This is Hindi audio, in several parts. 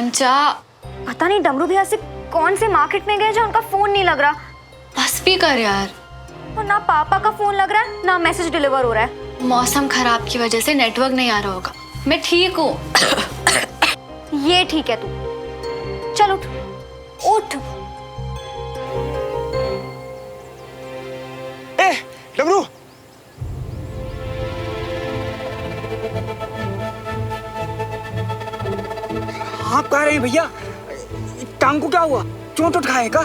चंचा, पता नहीं डमरू भैया से कौन से मार्केट में गए जो उनका फोन नहीं लग रहा। बस भी कर यार। और ना पापा का फोन लग रहा है ना मैसेज डिलीवर हो रहा है। मौसम खराब की वजह से नेटवर्क नहीं आ रहा होगा। मैं ठीक हूँ। ये ठीक है तू। चल उठ उठ। ए डमरू, आप कहाँ रहे भैया? टांग को क्या हुआ? चोट उठ खाए का?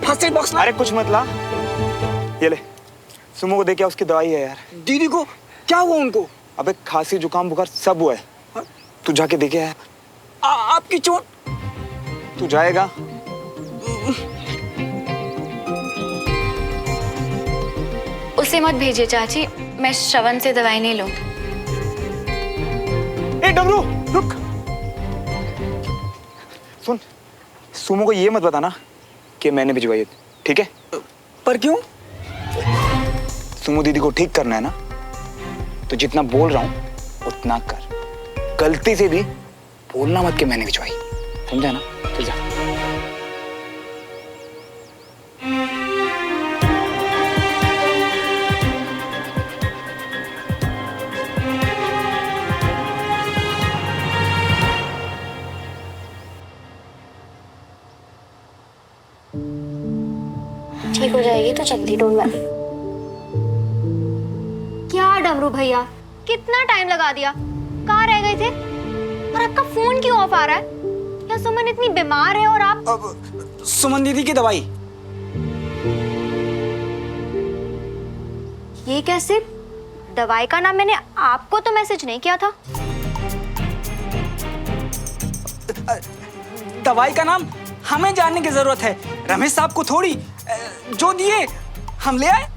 फर्स्ट एड बॉक्स ला। अरे कुछ मत ला, ये ले सुमो को दे के उसकी दवाई है यार। दीदी को क्या हुआ? उनको अबे खांसी जुकाम बुखार सब हुआ है। तू जाके देखे है। आपकी चोट? तू जाएगा? उसे मत भेजिए चाची, मैं श्रवण से दवाई नहीं लूँ। ए डमरू रुक, सुन, सुमो को ये मत बताना कि मैंने भिजवाई है, ठीक है? पर क्यों? सुमो दीदी को ठीक करना है ना, तो जितना बोल रहा हूँ उतना कर। गलती से भी बोलना मत कि मैंने भिजवाई, समझा ना? चल जा। ठीक हो जाएगी तो जल्दी, डोंट वरी। क्या डमरू भैया, कितना टाइम लगा दिया? कहाँ रह गए थे? और आपका फोन क्यों ऑफ आ रहा है? क्या सुमन इतनी बीमार है और आप? सुमन दीदी की दवाई। ये कैसे? दवाई का नाम मैंने आपको तो मैसेज नहीं किया था। दवाई का नाम हमें जानने की जरूरत है, रमेश साहब को थोड़ी। जो दिए हम ले आए।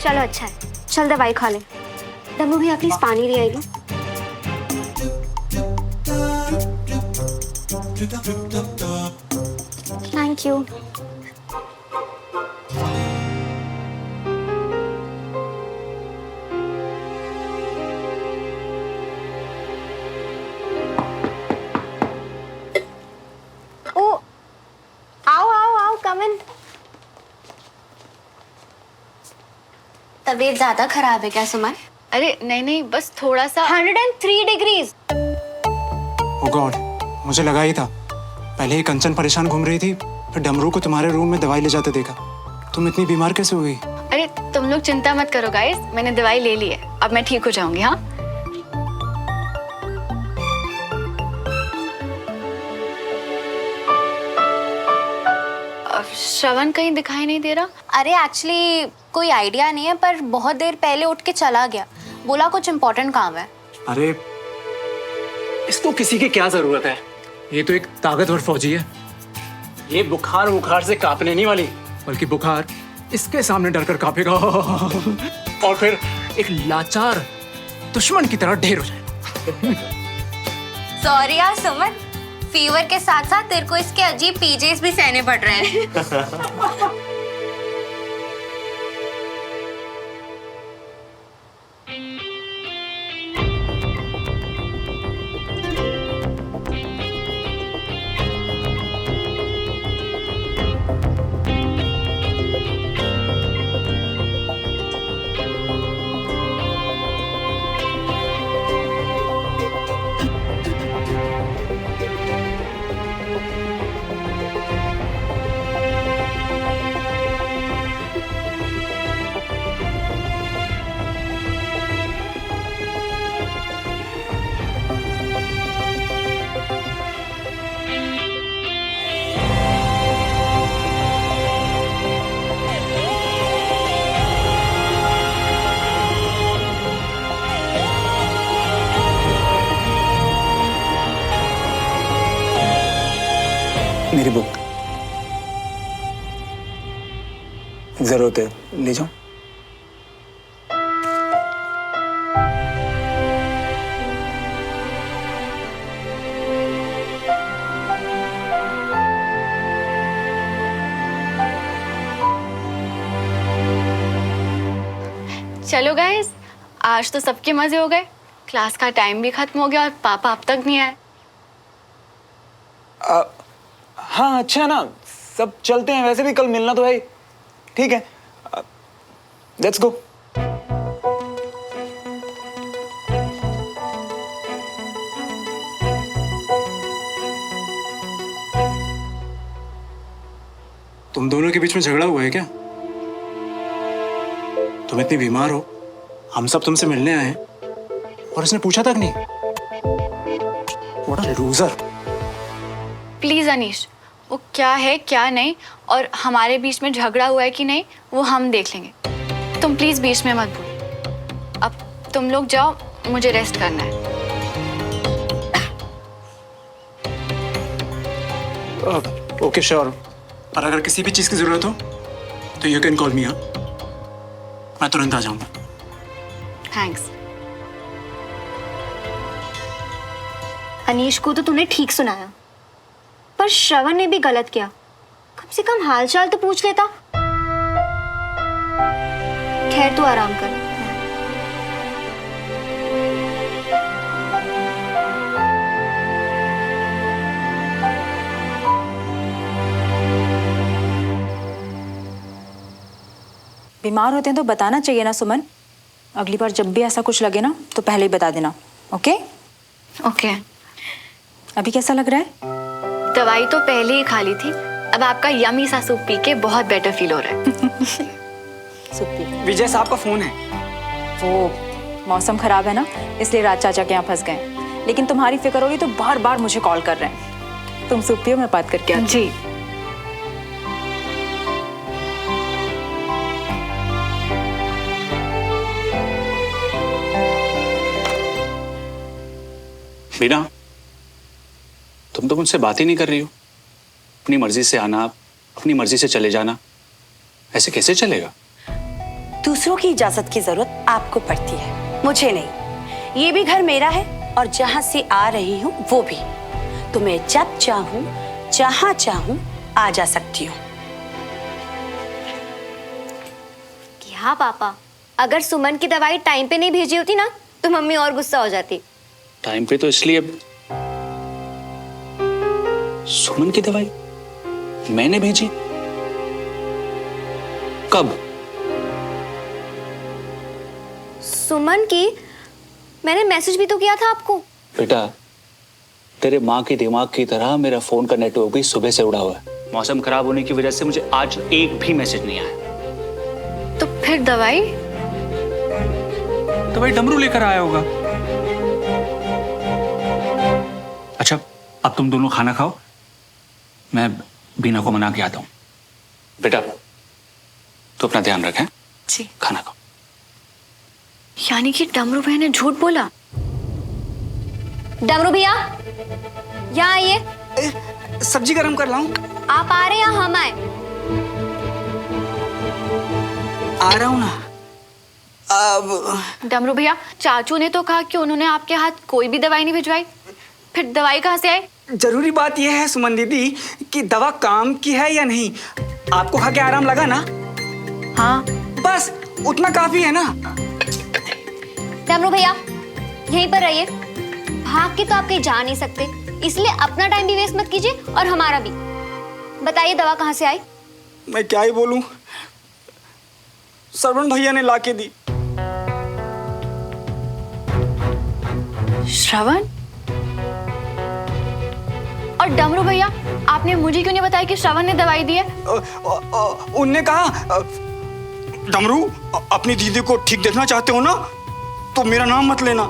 चलो अच्छा है, चल दवाई खा ले। डमरू भैया प्लीज पानी ले आएगी। Thank you. ओ आओ आओ आओ, कम इन। तबीयत ज्यादा खराब है क्या सुमन? अरे नहीं नहीं, बस थोड़ा सा। 103 डिग्रीज। ओह गॉड, मुझे लगा ही था। पहले ही कंचन परेशान घूम रही थी, फिर डमरू को तुम्हारे रूम में दवाई ले जाते देखा। तुम इतनी बीमार कैसे हो गई? अरे तुम लोग चिंता मत करो गाइस, मैंने दवाई ले ली है, अब मैं ठीक हो जाऊंगी। हाँ श्रवण कहीं दिखाई नहीं दे रहा। अरे एक्चुअली कोई आइडिया नहीं है, पर बहुत देर पहले उठ के चला गया, बोला कुछ इम्पोर्टेंट काम है। अरे इसको किसी की क्या जरूरत है? ये तो एक ताकतवर फौजी है। ये बुखार से कांपने नहीं वाली, बल्कि बुखार इसके सामने डरकर कांपेगा और फिर एक लाचार दुश्मन की तरह ढेर हो जाएगा। सॉरी यार सुमन, फीवर के साथ साथ तेरे को इसके अजीब पीजेस भी सहने पड़ रहे हैं। मेरी बुक जरूरत है, ले जाओ। चलो गाइस, आज तो सबके मजे हो गए। क्लास का टाइम भी खत्म हो गया और पापा अब तक नहीं आए। हाँ अच्छा है ना, सब चलते हैं, वैसे भी कल मिलना तो है। ठीक है, लेट्स गो। तुम दोनों के बीच में झगड़ा हुआ है क्या? तुम इतनी बीमार हो, हम सब तुमसे मिलने आए हैं और इसने पूछा तक नहीं। What a loser। Please Anish, वो क्या है क्या नहीं और हमारे बीच में झगड़ा हुआ है कि नहीं वो हम देख लेंगे। तुम प्लीज बीच में मत बोलो। अब तुम लोग जाओ, मुझे रेस्ट करना है। ओके श्योर, पर अगर किसी भी चीज की जरूरत हो तो यू कैन कॉल मी। हाँ, मैं तुरंत आ जाऊंगा। थैंक्स। अनीश को तो तूने ठीक सुनाया, पर श्रवण ने भी गलत किया। कम से कम हालचाल तो पूछ लेता। खैर तू आराम कर। बीमार होते हैं तो बताना चाहिए ना सुमन। अगली बार जब भी ऐसा कुछ लगे ना तो पहले ही बता देना। Okay okay. अभी कैसा लग रहा है? दवाई तो पहले ही खा ली थी, अब आपका यमी सा सूप पी के बहुत बेटर फील हो रहा है। विजय साहब का फोन है। वो मौसम खराब है ना, इसलिए राज चाचा के यहाँ फंस गए। लेकिन तुम्हारी फिक्र हो रही तो बार बार मुझे कॉल कर रहे हैं। तुम सूप पियो, मैं बात करके आती हूँ। जी। बीना, तुम तो मुझसे बात ही नहीं कर रही हो। अपनी मर्जी से आना, अपनी मर्जी से चले जाना, ऐसे कैसे चलेगा? दूसरों की इजाजत की जरूरत आपको पड़ती है, मुझे नहीं। ये भी घर मेरा है और जहां से आ रही हूँ वो भी। तो मैं जब चाहूँ जहां चाहूँ आ जा सकती हूँ। क्या पापा, अगर सुमन की दवाई टाइम पे नहीं भेजी होती ना तो मम्मी और गुस्सा हो जाती। टाइम पे तो इसलिए सुमन की दवाई मैंने भेजी। कब? सुमन की मैंने मैसेज भी तो किया था आपको। बेटा, तेरे माँ की दिमाग की तरह मेरा फोन का नेटवर्क भी सुबह से उड़ा हुआ है। मौसम खराब होने की वजह से मुझे आज एक भी मैसेज नहीं आया। तो फिर दवाई? दवाई डमरू लेकर आया होगा। अच्छा, अब तुम दोनों खाना खाओ, मैं बीना को मना के आता हूँ। बेटा, तो अपना ध्यान रखें। जी। खाना खाओ। यानी कि डमरू भैया ने झूठ बोला। डमरू भैया, यहाँ आइए। सब्जी गरम कर लाऊं? आप आ रहे हैं या हम आए? आ रहा हूं ना। अब डमरू भैया, चाचू ने तो कहा कि उन्होंने आपके हाथ कोई भी दवाई नहीं भिजवाई, फिर दवाई कहाँ से आई? जरूरी बात यह है सुमन दीदी कि दवा काम की है या नहीं। आपको खा के आराम लगा ना? हाँ। बस उतना काफी है ना। डमरू भैया, यहीं पर रहिए। भाग के तो आप कहीं जा नहीं सकते, इसलिए अपना टाइम भी वेस्ट मत कीजिए और हमारा भी। बताइए दवा कहाँ से आई? मैं क्या ही बोलूं, श्रवण भैया ने लाके दी। श्रवण? और डमरू भैया, आपने मुझे क्यों नहीं बताया कि श्रवण ने दवाई दी है? उनने कहा, डमरू अपनी दीदी को ठीक देखना चाहते हो ना तो मेरा नाम मत लेना।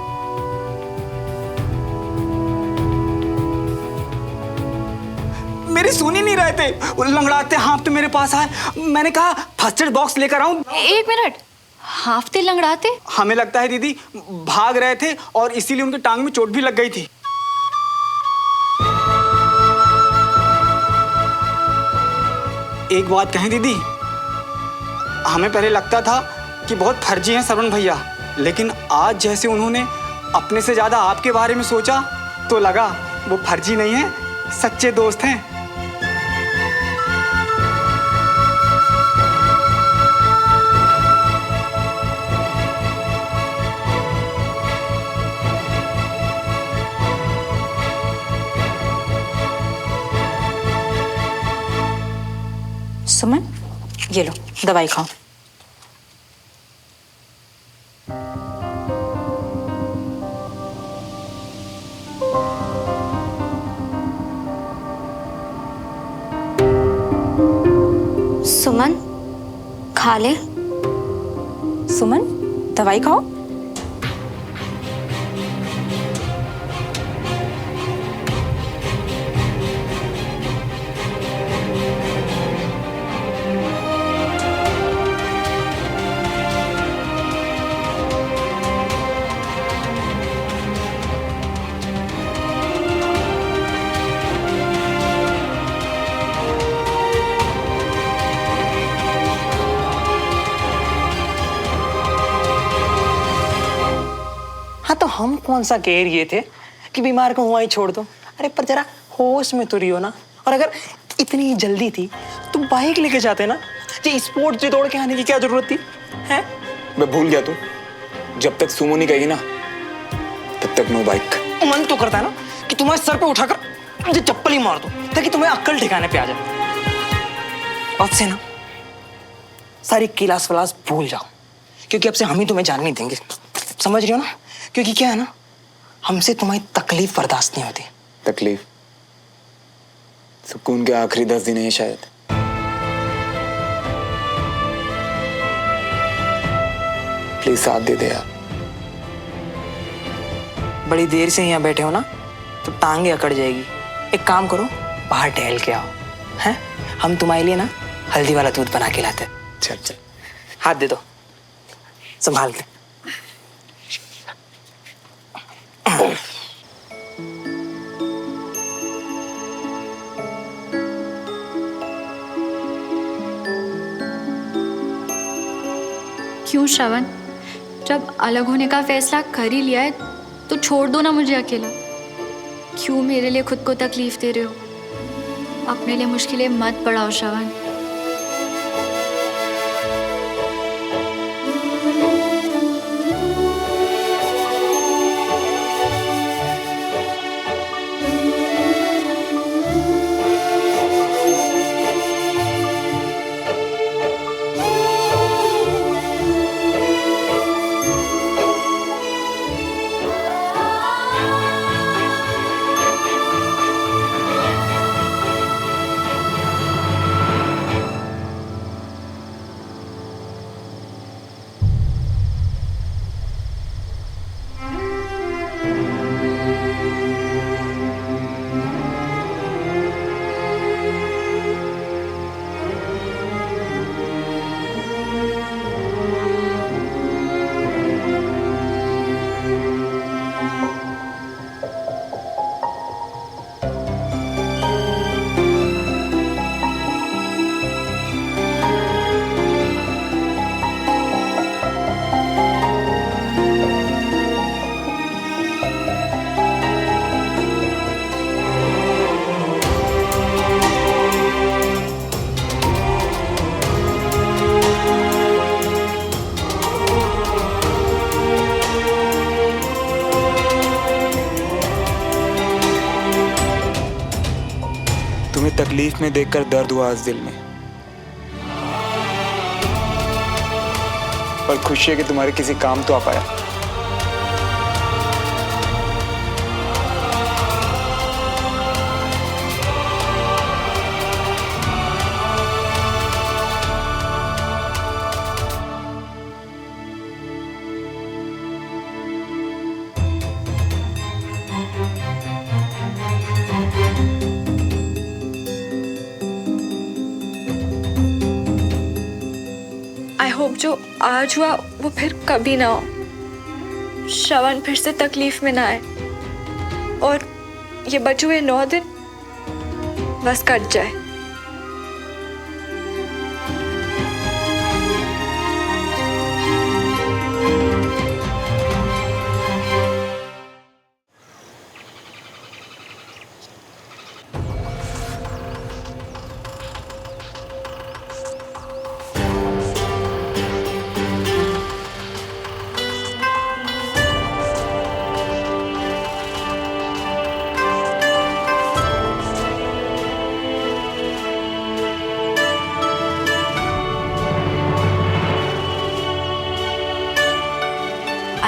मेरी सुन ही नहीं रहे थे, वो लंगड़ाते हाँफते मेरे पास आए। मैंने कहा फर्स्ट एड बॉक्स लेकर आऊं। एक मिनट, हाफते लंगड़ाते? हमें लगता है दीदी भाग रहे थे और इसीलिए उनकी टांग में चोट भी लग गई थी। एक बात कहें दीदी, हमें पहले लगता था कि बहुत फर्जी हैं श्रवण भैया, लेकिन आज जैसे उन्होंने अपने से ज्यादा आपके बारे में सोचा तो लगा वो फर्जी नहीं है, सच्चे दोस्त हैं। सुमन, ये लो दवाई खाओ। सुमन, खा ले। सुमन, दवाई खाओ। हाँ तो हम कौन सा कह रहे थे कि बीमार को हुआ ही छोड़ दो। अरे पर जरा होश में तो रही हो ना। और अगर इतनी जल्दी थी तो बाइक लेके जाते ना, ये स्पोर्ट्स से दौड़ के आने की क्या जरूरत थी? हैं? मैं भूल गया तू, जब तक सुमो नहीं कहेगी ना तब तक नो बाइक। मन तो करता है ना कि तुम्हारे सर पे उठाकर मुझे चप्पल ही मार दो ताकि तुम्हें अक्ल ठिकाने पे आ जाए। अब से ना सारी क्लास वलास भूल जाओ, क्योंकि अब से हम ही तुम्हें जान नहीं देंगे। समझ रही हो ना? क्योंकि क्या है ना, हमसे तुम्हारी तकलीफ बर्दाश्त नहीं होती। तकलीफ? सुकून के आखिरी 10 दिन है शायद। प्लीज साथ दे दे यार। बड़ी देर से यहाँ बैठे हो ना तो टांगे अकड़ जाएगी। एक काम करो, बाहर टहल के आओ। हैं? हम तुम्हारे लिए ना हल्दी वाला दूध बना के लाते हैं। चल चल, हाथ दे दो, संभाल के। क्यों श्रवण, जब अलग होने का फैसला कर ही लिया है तो छोड़ दो ना मुझे अकेला। क्यों मेरे लिए खुद को तकलीफ दे रहे हो? अपने लिए मुश्किलें मत बढ़ाओ श्रवण। तुम्हें तकलीफ में देखकर दर्द हुआ आज दिल में, पर खुशी है कि तुम्हारे किसी काम तो आ पाया। आई होप जो आज हुआ वो फिर कभी ना हो। श्रवण फिर से तकलीफ में ना आए और ये बचे हुए 9 दिन बस कट जाए।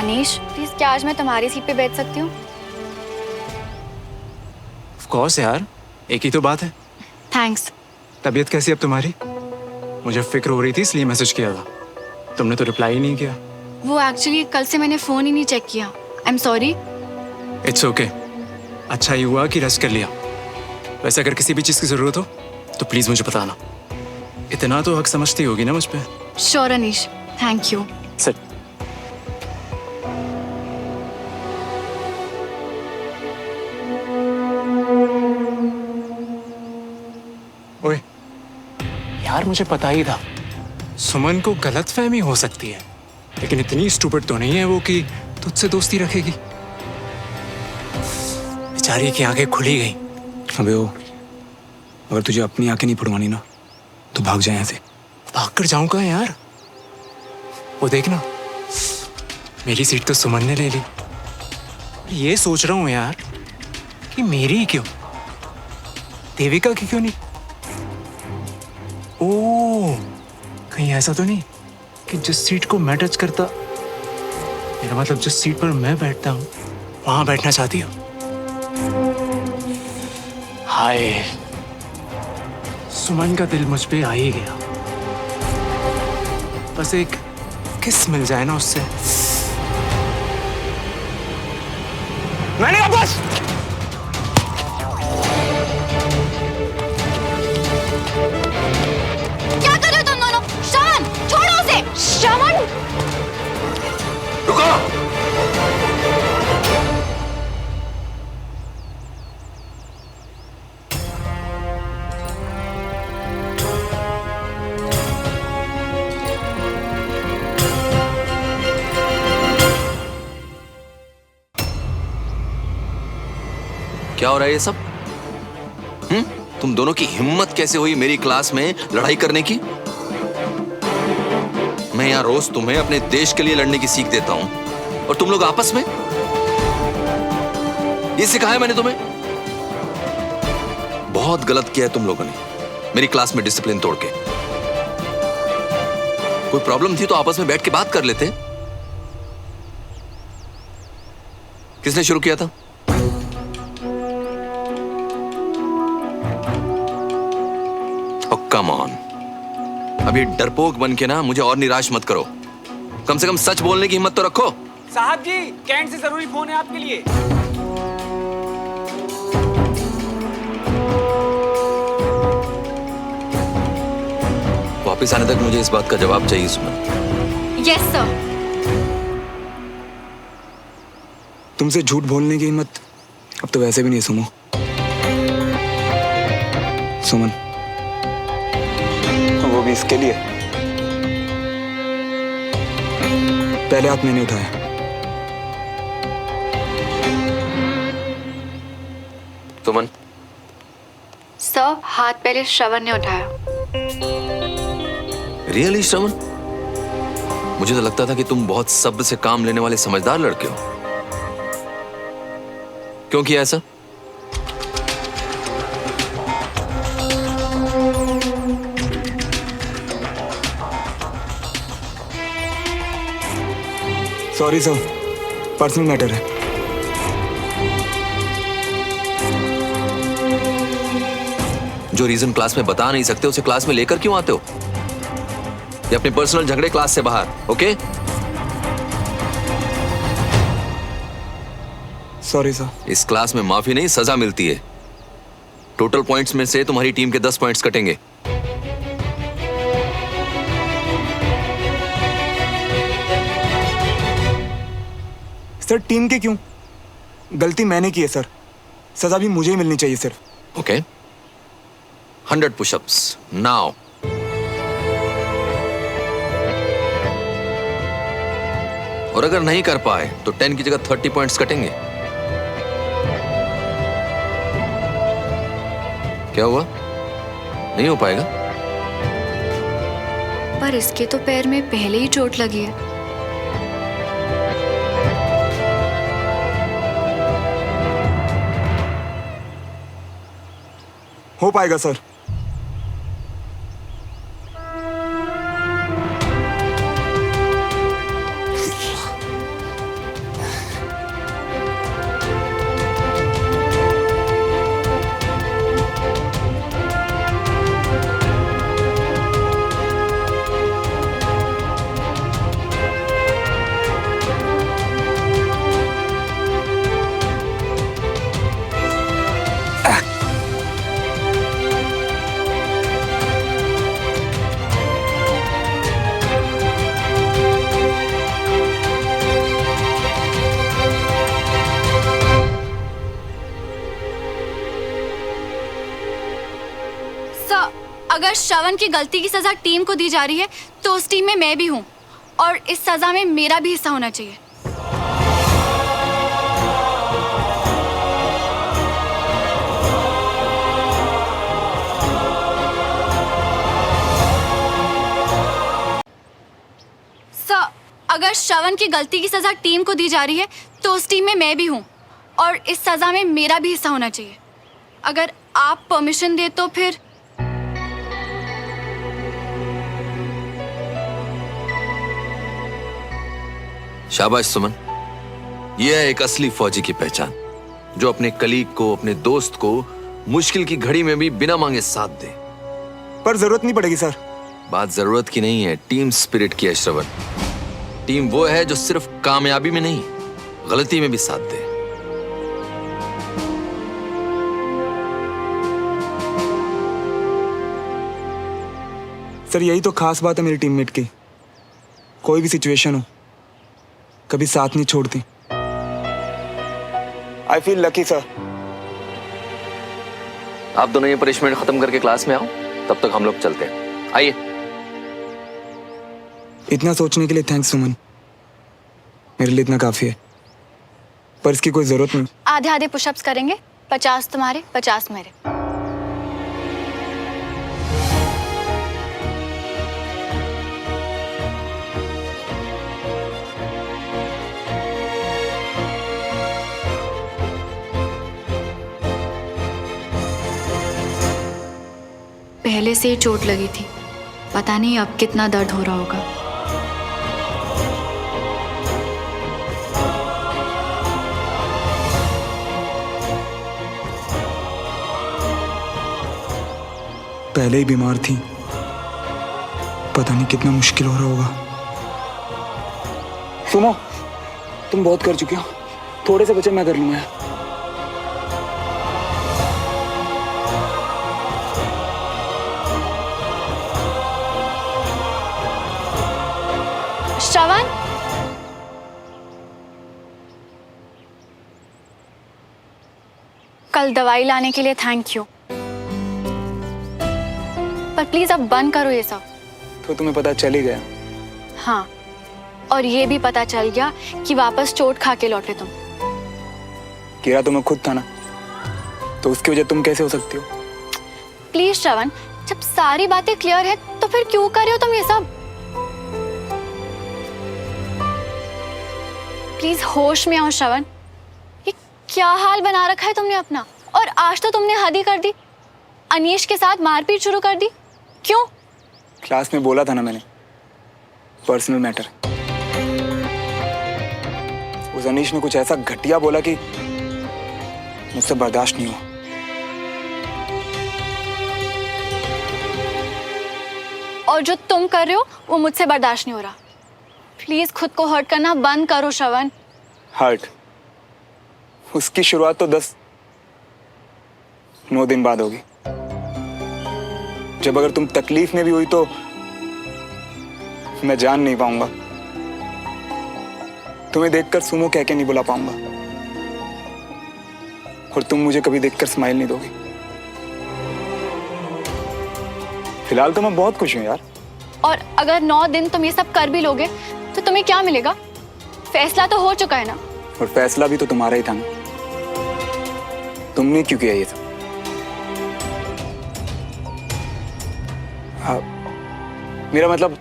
अनीश प्लीज, क्या आज मैं तुम्हारी सीट पे बैठ सकती हूँ? ऑफ कोर्स यार, एक ही तो बात है। थैंक्स। तबीयत कैसी है अब तुम्हारी? मुझे फिक्र हो रही थी इसलिए मैसेज किया था, तुमने तो रिप्लाई ही नहीं किया। वो एक्चुअली कल से मैंने फ़ोन ही नहीं चेक किया। I am sorry. It's okay, अच्छा ही हुआ कि रेस्ट कर लिया। वैसे अगर किसी भी चीज़ की ज़रूरत हो तो प्लीज़ मुझे बताना। इतना तो हक समझती होगी ना मुझ पे। Sure Anish, thank you. Sit. ओए यार, मुझे पता ही था सुमन को गलतफहमी हो सकती है, लेकिन इतनी स्टूपिड तो नहीं है वो कि तुझसे दोस्ती रखेगी। बेचारी की आंखें खुली गई। अबे ओ, अगर तुझे अपनी आंखें नहीं फुड़वानी ना तो भाग जाए यहाँ से। भाग कर जाऊंगा यार? वो देखना, मेरी सीट तो सुमन ने ले ली। ये सोच रहा हूं यार कि मेरी क्यों, देविका की क्यों नहीं? ओ, कहीं ऐसा तो नहीं कि जिस सीट को मैं टच करता, मेरा मतलब जिस सीट पर मैं बैठता हूं वहां बैठना चाहती हो? हाय, सुमन का दिल मुझ पे आ ही गया। बस एक किस मिल जाए ना उससे। मैंने कहा बस। क्या कर रहे हो तुम दोनों? श्रवण, छोड़ो उसे। श्रवण, रुको। क्या हो रहा है ये सब? तुम दोनों की हिम्मत कैसे हुई मेरी क्लास में लड़ाई करने की? मैं यहां रोज तुम्हें अपने देश के लिए लड़ने की सीख देता हूं और तुम लोग आपस में? ये सिखाया मैंने तुम्हें? बहुत गलत किया है तुम लोगों ने मेरी क्लास में डिसिप्लिन तोड़ के। कोई प्रॉब्लम थी तो आपस में बैठ के बात कर लेते। किसने शुरू किया था? कम ऑन, अब ये डरपोक बन के ना मुझे और निराश मत करो। कम से कम सच बोलने की हिम्मत तो रखो। साहब जी, कैंट से जरूरी फोन है आपके लिए। वापस आने तक मुझे इस बात का जवाब चाहिए सुमन। Yes sir. तुमसे झूठ बोलने की हिम्मत अब तो वैसे भी नहीं सुनो। सुमन, वो भी इसके लिए। पहले हाथ मैंने उठाया। सुमन, सर, हाथ पहले श्रवण ने उठाया। रियली श्रवण? मुझे तो लगता था कि तुम बहुत सब्र से काम लेने वाले समझदार लड़के हो। क्यों किया ऐसा? सॉरी सर, पर्सनल मैटर है। जो रीजन क्लास में बता नहीं सकते उसे क्लास में लेकर क्यों आते हो? ये अपने पर्सनल झगड़े क्लास से बाहर, ओके? Sorry sir. इस क्लास में माफी नहीं, सजा मिलती है। टोटल पॉइंट्स में से तुम्हारी टीम के 10 पॉइंट्स कटेंगे। सर, टीम के क्यों? गलती मैंने की है सर, सजा भी मुझे ही मिलनी चाहिए सिर्फ। Okay, 100 pushups now. और अगर नहीं कर पाए तो 10 की जगह 30 पॉइंट्स कटेंगे। क्या हुआ? नहीं हो पाएगा? पर इसके तो पैर में पहले ही चोट लगी है। हो पाएगा सर। अगर श्रवण की गलती की सजा टीम को दी जा रही है तो उस टीम में मैं भी हूँ और इस सजा में मेरा भी हिस्सा होना चाहिए। अगर श्रवण की गलती की सजा टीम को दी जा रही है तो उस टीम में मैं भी हूँ और इस सजा में मेरा भी हिस्सा होना चाहिए। अगर आप परमिशन दे तो फिर शाबाश सुमन, यह है एक असली फौजी की पहचान, जो अपने कलीग को, अपने दोस्त को मुश्किल की घड़ी में भी बिना मांगे साथ दे। पर जरूरत नहीं पड़ेगी सर। बात जरूरत की नहीं है, टीम स्पिरिट की है श्रवण। टीम वो है जो सिर्फ कामयाबी में नहीं, गलती में भी साथ दे। सर यही तो खास बात है मेरी टीममेट की, कोई भी सिचुएशन हो कभी साथ नहीं छोड़ती। I feel lucky sir. आप दोनों ये पनिशमेंट खत्म करके क्लास में आओ, तब तक हम लोग चलते हैं। आइए। इतना सोचने के लिए थैंक्स सुमन, मेरे लिए इतना काफी है, पर इसकी कोई जरूरत नहीं। आधे आधे पुशअप्स करेंगे, 50 तुम्हारे 50 मेरे। पहले से ही चोट लगी थी, पता नहीं अब कितना दर्द हो रहा होगा। पहले ही बीमार थी, पता नहीं कितना मुश्किल हो रहा होगा। सुनो, तुम बहुत कर चुके हो, थोड़े से बचे मैं कर लूंगा। श्रवण, कल दवाई लाने के लिए थैंक यू, पर प्लीज अब बंद करो ये सब। तो तुम्हें पता चल ही गया? हाँ, और ये भी पता चल गया कि वापस चोट खा के लौटे तुम। गिरा तो मैं खुद था ना, तो उसकी वजह तुम कैसे हो सकती हो? प्लीज श्रवण, जब सारी बातें क्लियर है तो फिर क्यों कर रहे हो तुम ये सब? प्लीज होश में आओ श्रवण। ये क्या हाल बना रखा है तुमने अपना, और आज तो तुमने हद ही कर दी, अनीश के साथ मारपीट शुरू कर दी। क्यों? क्लास में बोला था ना मैंने, पर्सनल मैटर। उस अनीश ने कुछ ऐसा घटिया बोला कि मुझसे बर्दाश्त नहीं हुआ। और जो तुम कर रहे हो वो मुझसे बर्दाश्त नहीं हो रहा। प्लीज खुद को हर्ट करना बंद करो श्रवण। हर्ट? उसकी शुरुआत तो 9 दिन बाद होगी, जब अगर तुम तकलीफ में भी हुई तो मैं जान नहीं पाऊंगा, तुम्हें देखकर सुमो कह के नहीं बुला पाऊंगा, और तुम मुझे कभी देखकर स्माइल नहीं दोगी। फिलहाल तो मैं बहुत खुश हूं यार। और अगर 9 दिन तुम ये सब कर भी लोगे तो तुम्हें क्या मिलेगा? फैसला तो हो चुका है ना। और फैसला भी तो तुम्हारा ही था ना, तुमने क्यों किया ये सब? मेरा मतलब,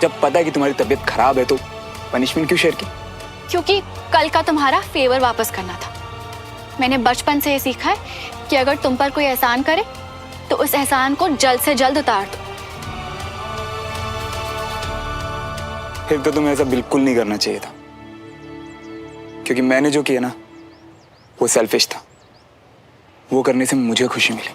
जब पता है कि तुम्हारी तबीयत खराब है तो पनिशमेंट क्यों शेयर की? क्योंकि कल का तुम्हारा फेवर वापस करना था। मैंने बचपन से ये सीखा है कि अगर तुम पर कोई एहसान करे तो उस एहसान को जल्द से जल्द उतार दो। फिर तो तुम्हें ऐसा बिल्कुल नहीं करना चाहिए था, क्योंकि मैंने जो किया ना वो सेल्फिश था। वो करने से मुझे खुशी मिली।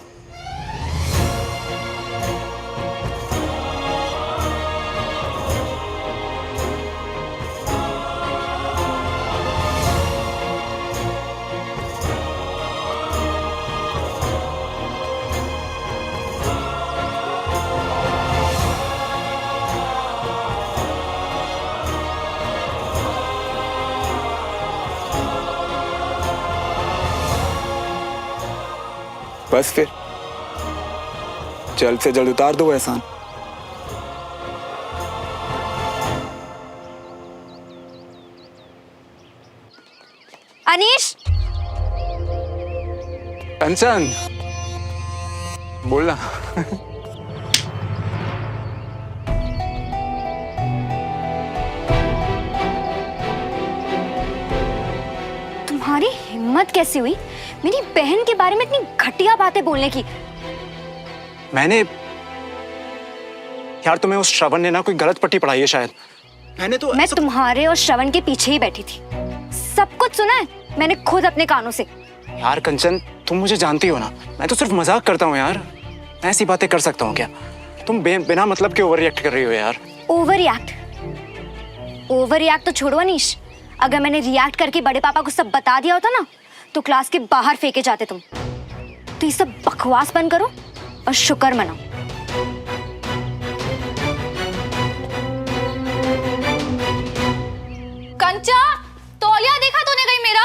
बस फिर जल्द से जल्द उतार दो एहसान। अनीश, कंचन बोलना। तुम्हारी हिम्मत कैसे हुई मेरी बहन के बारे में इतनी घटिया बातें बोलने की? मैंने यार तुम्हें उस श्रवण ने ना कोई गलत पट्टी पढ़ाई है शायद। मैं तुम्हारे और श्रवण के पीछे ही बैठी थी, सब कुछ सुना है मैंने खुद अपने कानों से। यार कंचन तुम मुझे जानती हो ना, मैं तो सिर्फ मजाक करता हूँ यार। मैं ऐसी बातें कर सकता हूँ क्या? तुम बिना मतलब के ओवर रिएक्ट कर रही हो यार। ओवर रिएक्ट तो छोड़ो अनीश, अगर मैंने रिएक्ट करके बड़े पापा को सब बता दिया होता ना तो क्लास के बाहर फेंके जाते तुम। तो ये सब बकवास बंद करो और शुक्र मनाओ। कंचा, तौलिया देखा तूने कहीं मेरा?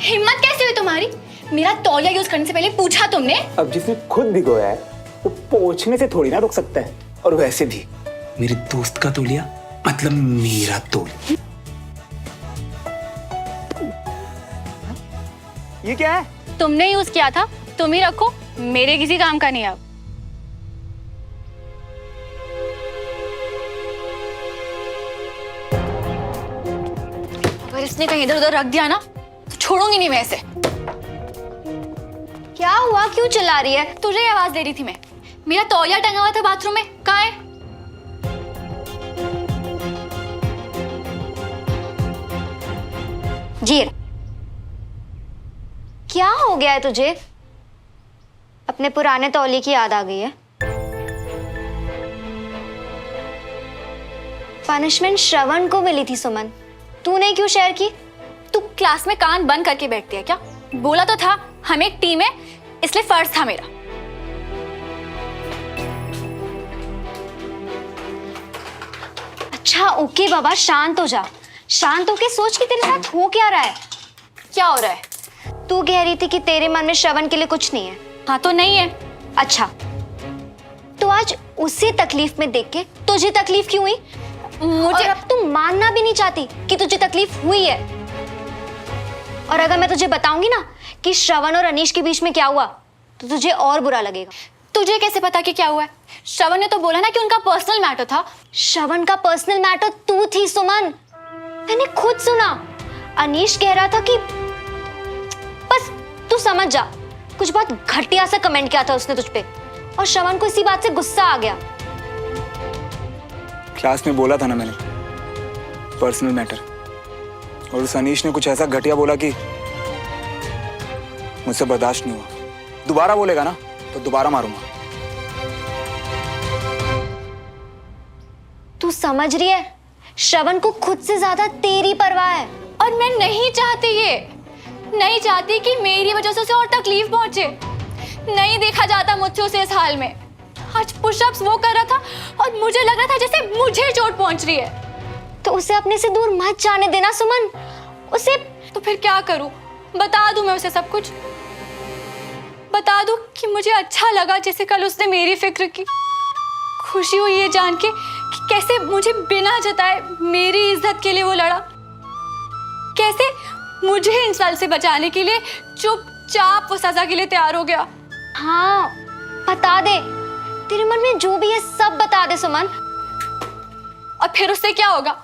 हिम्मत कैसे हुई तुम्हारी? मेरा तौलिया यूज करने से पहले पूछा तुमने? अब जिसने खुद भिगोया है वो पोंछने से थोड़ी ना रुक सकता है। और वैसे भी मेरे दोस्त का तौलिया मतलब मेरा तौलिया। ये क्या है? तुमने यूज किया था, तुम ही रखो, मेरे किसी काम का नहीं। अब अगर इसने कहीं इधर उधर रख दिया ना तो छोड़ूंगी नहीं मैं इसे। क्या हुआ, क्यों चिल्ला रही है? तुझे ही आवाज दे रही थी मैं। मेरा तौलिया टंगा हुआ था बाथरूम में, कहाँ है? जी, क्या हो गया है तुझे? अपने पुराने तौलिए की याद आ गई है? पनिशमेंट श्रवण को मिली थी सुमन, तूने क्यों शेयर की? तू क्लास में कान बंद करके बैठती है क्या? बोला तो था हम एक टीम है, इसलिए फर्ज था मेरा। अच्छा ओके बाबा, शांत हो जा। शांत होके सोच कि तेरे साथ हो क्या रहा है। क्या हो रहा है? तू कह रही थी कि तेरे मन में श्रवण के लिए कुछ नहीं है। हाँ तो नहीं है। अच्छा, तो आज उसे तकलीफ में देख के तुझे तकलीफ क्यों हुई? मुझे अब तू मानना भी नहीं चाहती कि तुझे तकलीफ हुई है। और अगर मैं तुझे बताऊंगी ना कि श्रवण और अनीश के बीच में क्या हुआ तो तुझे और बुरा लगेगा। तुझे कैसे पता कि क्या हुआ है? श्रवण ने तो बोला ना कि उनका पर्सनल मैटर था। श्रवण का पर्सनल मैटर तू थी सुमन, मैंने खुद सुना। अनीश कह रहा था कि बस तू समझ जा, कुछ बहुत घटिया सा कमेंट किया था उसने तुझ पे और श्रवण को इसी बात से गुस्सा आ गया। क्लास में बोला था ना मैंने, पर्सनल मैटर। और उस अनीश ने कुछ ऐसा घटिया बोला कि मुझसे बर्दाश्त नहीं हुआ। दोबारा बोलेगा ना तो दोबारा मारूंगा। तू समझ रही है, श्रवण को खुद से ज्यादा तेरी परवाह है। और मैं नहीं चाहती ये, नहीं चाहती कि मेरी वजह से उसे और तकलीफ पहुंचे। नहीं देखा जाता मुझसे उसे इस हाल में। आज पुशअप्स वो कर रहा था और मुझे लग रहा था जैसे मुझे चोट पहुंच रही है। तो उसे अपने से दूर मत जाने देना सुमन। उसे तो फिर क्या करूं? बता दूं मैं उसे सब कुछ? बता दूं कि मुझे अच्छा लगा जैसे कल उसने मेरी फिक्र की। खुशी हुई ये जान के कि कैसे मुझे बिना जताए मेरी इज्जत के लिए वो लड़ा, कैसे मुझे इंसल्ट से बचाने के लिए चुपचाप वो सजा के लिए तैयार हो गया। हाँ बता दे, तेरे मन में जो भी है सब बता दे सुमन। और फिर उससे क्या होगा?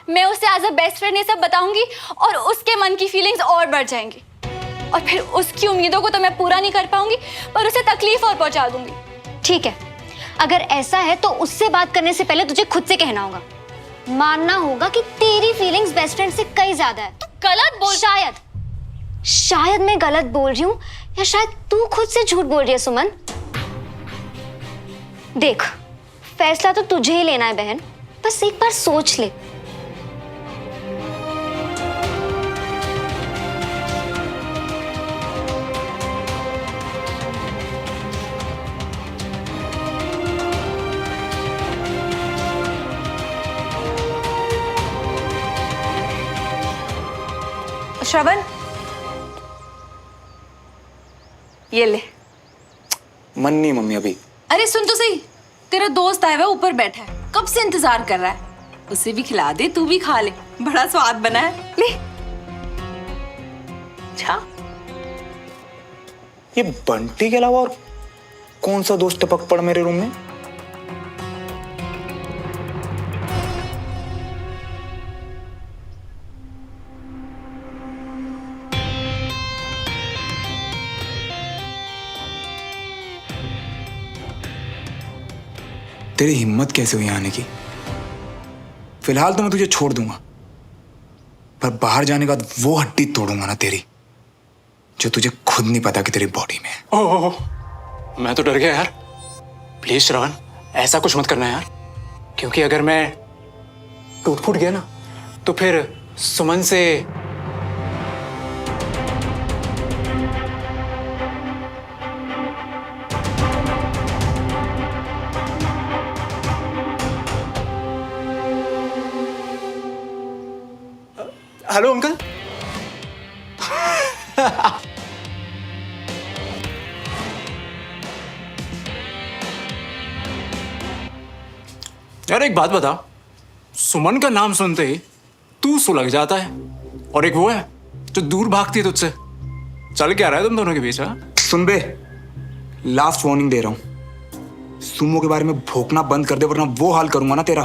मैं उसे एज अ बेस्ट फ्रेंड ये सब बताऊंगी और उसके मन की फीलिंग्स और बढ़ जाएंगी। और फिर उसकी उम्मीदों को तो मैं पूरा नहीं कर पाऊंगी पर उसे तकलीफ और पहुंचा दूंगी। ठीक है, अगर ऐसा है तो उससे बात करने से पहले तुझे खुद से कहना होगा, मानना होगा कि तेरी फीलिंग्स बेस्ट फ्रेंड से कई ज्यादा है। गलत बोल। शायद मैं गलत बोल रही हूँ या शायद तू खुद से झूठ बोल रही है सुमन। देख, फैसला तो तुझे ही लेना है बहन, बस एक बार सोच ले। श्रवण, ये ले। मन नहीं मम्मी अभी। अरे सुन तो सही, तेरा दोस्त आया हुआ ऊपर बैठा है, कब से इंतजार कर रहा है। उसे भी खिला दे, तू भी खा ले, बड़ा स्वाद बना है। ले। अच्छा। ये बंटी के अलावा और कौन सा दोस्त टपक पड़ा मेरे रूम में? तेरी हिम्मत कैसे हुई आने की? फिलहाल तो मैं तुझे छोड़ दूंगा, पर बाहर जाने के बाद वो हड्डी तोड़ूंगा ना तेरी, जो तुझे खुद नहीं पता कि तेरी बॉडी में है। ओह, मैं तो डर गया यार। प्लीज श्रवण, ऐसा कुछ मत करना यार, क्योंकि अगर मैं टूट फूट गया ना तो फिर सुमन से हेलो अंकल। यार एक बात बता, सुमन का नाम सुनते ही तू सुलग जाता है, और एक वो है जो दूर भागती है तुझसे। चल क्या रहा है तुम दोनों के बीच? हाँ सुन बे, लास्ट वार्निंग दे रहा हूं, सुमो के बारे में भोंकना बंद कर दे, वरना वो हाल करूंगा ना तेरा।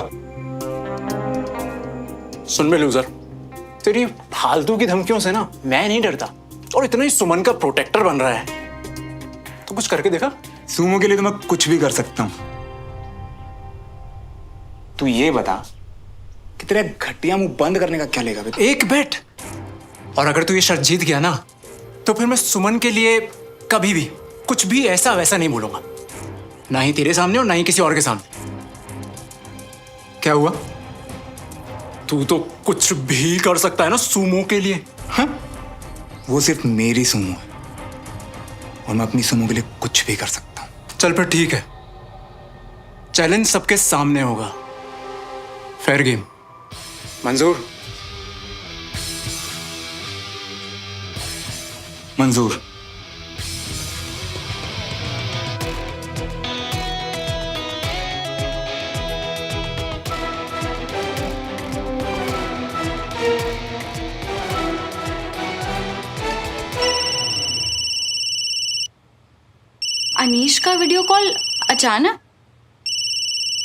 सुन बे लूजर, तेरी फालतू की धमकियों से ना मैं नहीं डरता, और इतना ही सुमन का प्रोटेक्टर बन रहा है तो कुछ करके देखा। सुमो के लिए तो मैं कुछ भी कर सकता हूं। तू ये बता कि तेरा घटिया मुंह बंद करने का क्या लेगा बे? एक बेट, और अगर तू ये शर्त जीत गया ना तो फिर मैं सुमन के लिए कभी भी कुछ भी ऐसा वैसा नहीं बोलूंगा, ना ही तेरे सामने और ना ही किसी और के सामने। क्या हुआ? तू तो कुछ भी कर सकता है ना सुमो के लिए। हाँ? वो सिर्फ मेरी सुमो है, और मैं अपनी सुमो के लिए कुछ भी कर सकता हूं। चल फिर ठीक है, चैलेंज सबके सामने होगा, फेयर गेम। मंजूर? मंजूर। अनीश का वीडियो कॉल अचानक?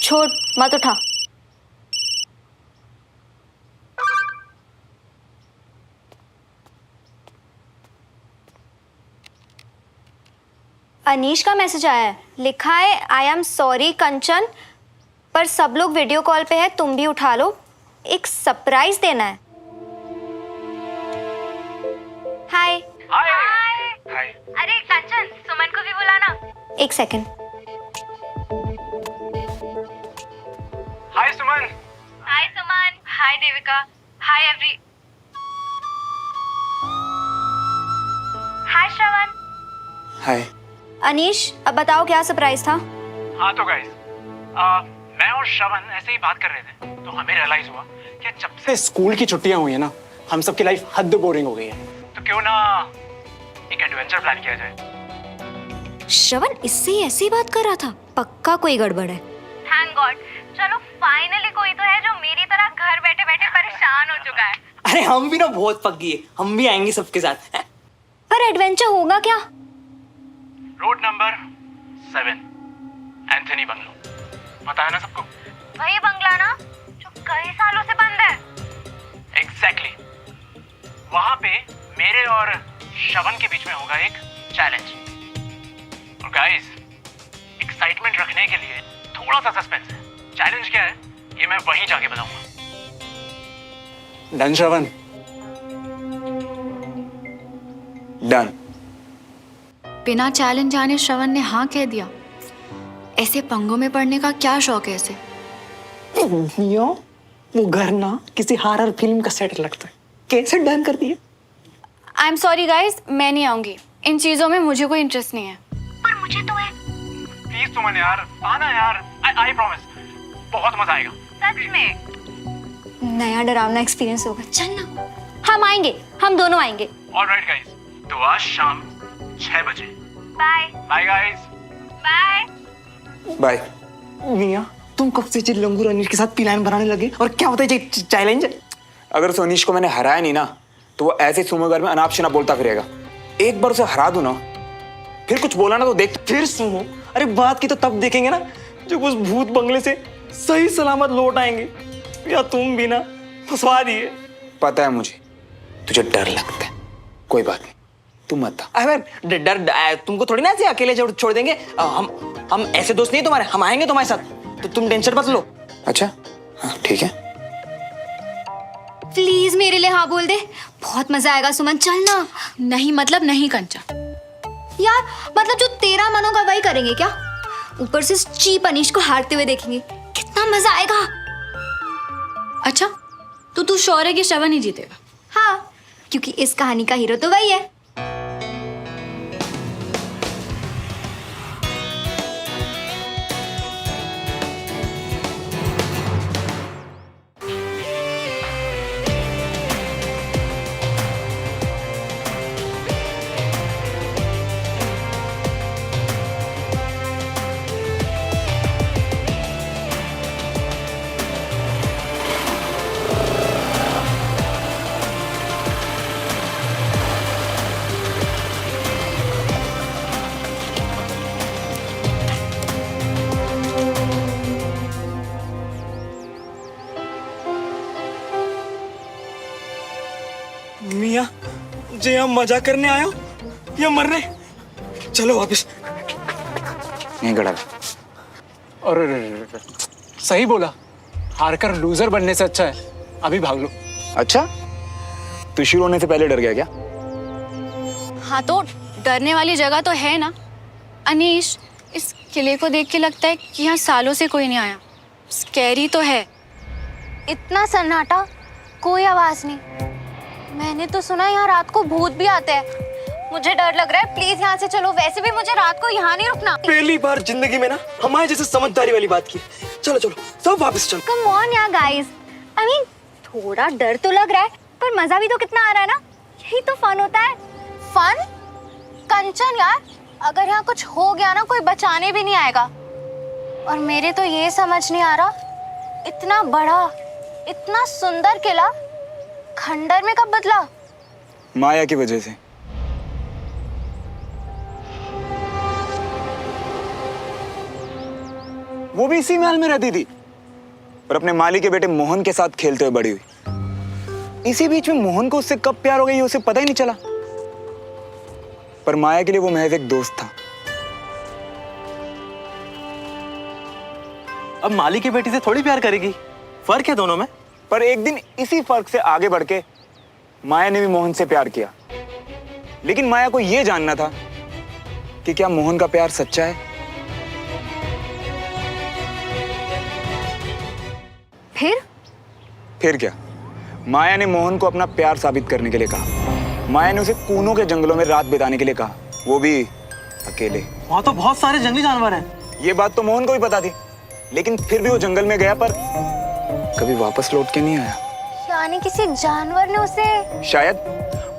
छोड़, मत उठा। अनीश का मैसेज आया है, लिखा है आई एम सॉरी कंचन, पर सब लोग वीडियो कॉल पे है, तुम भी उठा लो, एक सरप्राइज देना है। हाय। हाय। अरे कंचन, सुमन को भी बुलाना। एक सेकंड। हाय सुमन। हाय सुमन, हाय देविका, हाय एवरी। हाय श्रवण। हाय। अनीश, अब बताओ क्या सरप्राइज था? हाँ तो गाइस, मैं और श्रवण ऐसे ही बात कर रहे थे तो हमें रियलाइज हुआ कि जब से स्कूल की छुट्टियां हुई है ना, हम सबकी लाइफ हद बोरिंग हो गई है, तो क्यों ना एक एडवेंचर प्लान किया जाए। श्रवण इससे ही ऐसी बात कर रहा था, पक्का कोई गड़बड़ है। थैंक गॉड, चलो फाइनली कोई तो है जो मेरी तरह घर बैठे बैठे परेशान हो चुका है। अरे हम भी ना बहुत पक गए, हम भी आएंगे सबके साथ। पर एडवेंचर होगा क्या? रोड नंबर 7, एंथनी बंगलो, पता है ना सबको? वही बंगला ना जो कई सालों से बंद है। एग्जैक्टली। वहां पे मेरे और श्रवण के बीच में होगा एक चैलेंज, और गाइस एक्साइटमेंट रखने के लिए थोड़ा सा सस्पेंस है। चैलेंज क्या है ये मैं वहीं जाके बताऊंगा। डन श्रवण? डन। बिना चैलेंज जाने श्रवण ने हाँ कह दिया। ऐसे पंगों में पड़ने का क्या शौक है इसे? वो घर ना किसी हॉरर फिल्म का सेट लगता है, कैसे डन कर दिया। आई एम सॉरी गाइस, मैं नहीं आऊंगी, इन चीजों में मुझे कोई इंटरेस्ट नहीं है। पर मुझे तो है। प्लीज सुमन यार, आना यार, आई प्रॉमिस, बहुत मजा आएगा। सच में? नया डरावना एक्सपीरियंस होगा। चल ना, हम आएंगे, हम दोनों आएंगे। ऑलराइट गाइस, तो आज शाम 6 बजे। बाय। Bye guys. बाय। मियाँ तुम कब से चिल्लंगू अनिश के साथ प्लान बनाने लगे और क्या होता है चैलेंज? अगर उस अनीश को मैंने हराया नहीं ना तो वो ऐसे सुमो घर में अनाप शनाप बोलता फिरेगा। एक बार उसे हरा दूं ना, फिर कुछ बोला ना तो देख। फिर सुनो, अरे बात की तो तब देखेंगे ना जब उस भूत बंगले से सही सलामत लौट आएंगे। या तुम भी ना फंसवा दिए। पता है मुझे तुझे डर लगता है, कोई बात नहीं, तुम मत था। अरे डर तुमको थोड़ी ना ऐसे अकेले छोड़ देंगे। हम ऐसे दोस्त नहीं तुम्हारे, हम आएंगे तुम्हारे साथ, तो तुम टेंशन मत लो। अच्छा हाँ ठीक है। प्लीज मेरे लिए हाँ बोल दे, बहुत मजा आएगा सुमन, चल ना। नहीं मतलब नहीं कंचा। यार मतलब जो तेरा मन होगा वही करेंगे क्या? ऊपर से चीप अनीश को हारते हुए देखेंगे, कितना मजा आएगा। अच्छा तो तू श्योर है कि श्रवण ही जीतेगा? हाँ, क्योंकि इस कहानी का हीरो तो वही है। मियाँ जे यहाँ मजा करने आया हो या मरने? चलो वापस। नहीं गड़ा। और सही बोला, हारकर लूजर बनने से अच्छा है अभी भाग लो। अच्छा तू शुरू होने से पहले डर गया क्या? हाँ तो डरने वाली जगह तो है ना अनीश। इस किले को देख के लगता है कि यहाँ सालों से कोई नहीं आया। स्कैरी तो है। इतना सन्नाटा, कोई आवाज नहीं। मैंने तो सुना यहाँ रात को भूत भी आते हैं। मुझे डर लग रहा है, प्लीज यहाँ से चलो। वैसे भी मुझे रात को यहाँ नहीं रुकना। पहली बार जिंदगी में ना हमारे जैसे समझदारी वाली बात की। चलो चलो सब वापस चलो। कम ऑन यार गाइस, आई मीन थोड़ा डर तो लग रहा है पर मजा भी तो कितना आ रहा है ना। यही तो फन होता है। फन? कंचन यार, अगर यहाँ कुछ हो गया ना कोई बचाने भी नहीं आएगा। और मेरे तो ये समझ नहीं आ रहा, इतना बड़ा इतना सुंदर किला खंडर में कब बदला? माया की वजह से। वो भी इसी महल में रहती थी और अपने माली के बेटे मोहन के साथ खेलते हुए बड़ी हुई। इसी बीच में मोहन को उससे कब प्यार हो गई उसे पता ही नहीं चला। पर माया के लिए वो महज एक दोस्त था। अब माली की बेटी से थोड़ी प्यार करेगी, फर्क है दोनों में। पर एक दिन इसी फर्क से आगे बढ़ के माया ने भी मोहन से प्यार किया। लेकिन माया को यह जानना था कि क्या मोहन का प्यार सच्चा है। फिर क्या, माया ने मोहन को अपना प्यार साबित करने के लिए कहा। माया ने उसे कूनों के जंगलों में रात बिताने के लिए कहा, वो भी अकेले। वहां तो बहुत सारे जंगली जानवर हैं। ये बात तो मोहन को भी पता थी, लेकिन फिर भी वो जंगल में गया पर कभी वापस लौट के नहीं आया। यानी किसी जानवर ने उसे? शायद।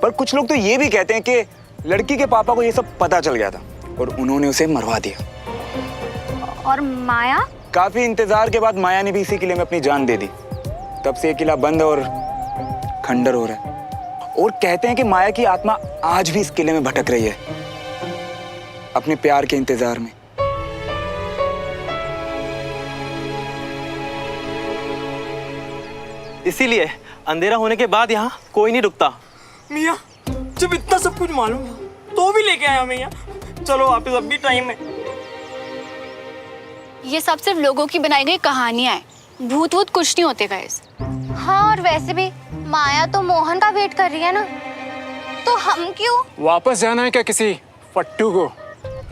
पर कुछ लोग तो ये भी कहते हैं कि लड़की के पापा को ये सब पता चल गया था और उन्होंने उसे मरवा दिया। और माया? काफी इंतजार के बाद माया ने भी इसी किले में अपनी जान दे दी। तब से ये किला बंद और खंडर हो रहा है। और कहते हैं कि माया की आत्मा आज भी इस किले में भटक रही है, अपने प्यार के इंतजार में। इसीलिए अंधेरा होने के बाद यहाँ कोई नहीं रुकता। मियाँ जब इतना सब कुछ मालूम था तो भी लेके आया मैं यहाँ। चलो वापस, अब भी टाइम है। ये सब सिर्फ लोगों की बनाई गई कहानियां हैं। भूत वूत कुछ नहीं होते गाइस। हाँ, और वैसे भी माया तो मोहन का वेट कर रही है ना, तो हम क्यों? वापस जाना है क्या किसी फट्टू को,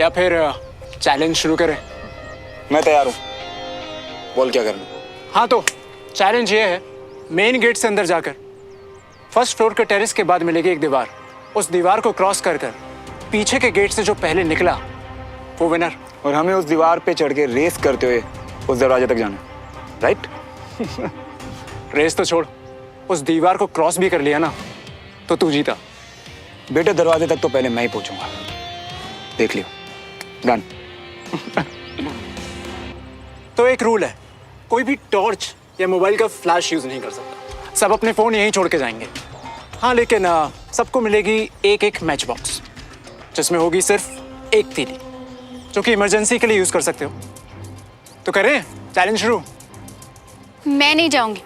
या फिर चैलेंज शुरू करें? मैं तैयार हूँ, बोल क्या करना। हाँ तो चैलेंज ये है, मेन गेट से अंदर जाकर फर्स्ट फ्लोर के टेरेस के बाद मिलेगी एक दीवार। उस दीवार को क्रॉस कर कर पीछे के गेट से जो पहले निकला वो विनर। और हमें उस दीवार पे चढ़ के रेस करते हुए उस दरवाजे तक जाना, राइट? रेस तो छोड़, उस दीवार को क्रॉस भी कर लिया ना तो तू जीता। बेटे दरवाजे तक तो पहले मैं ही पहुंचूंगा, देख लियो। डन। तो एक रूल है, कोई भी टॉर्च या मोबाइल का फ्लैश यूज नहीं कर सकता। सब अपने फोन यहीं छोड़ के जाएंगे। हाँ, लेकिन सबको मिलेगी एक एक मैच बॉक्स, जिसमें होगी सिर्फ एक तीली, जो कि इमरजेंसी के लिए यूज कर सकते हो। तो करें चैलेंज शुरू? मैं नहीं जाऊंगी,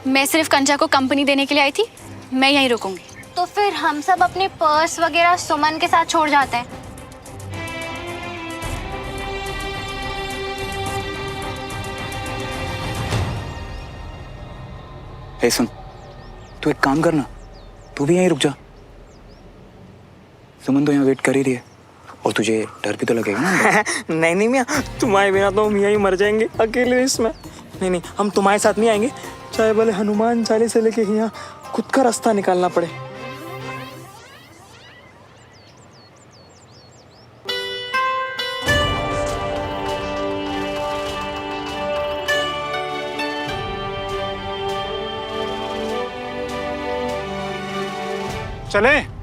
मैं सिर्फ कंचा को कंपनी देने के लिए आई थी, मैं यहीं रुकूंगी। तो फिर हम सब अपने पर्स वगैरह सुमन के साथ छोड़ जाते हैं। हे सुन, तू एक काम करना, तू भी यहीं रुक जा। सुमन तो यहाँ वेट कर ही रही है, और तुझे डर भी तो लगेगा ना। नहीं नहीं मियाँ, तुम्हारे बिना तो हम यहीं मर जाएंगे अकेले इसमें। नहीं नहीं, हम तुम्हारे साथ नहीं आएंगे, चाहे भले हनुमान चालीसा लेके यहाँ खुद का रास्ता निकालना पड़े। चलें?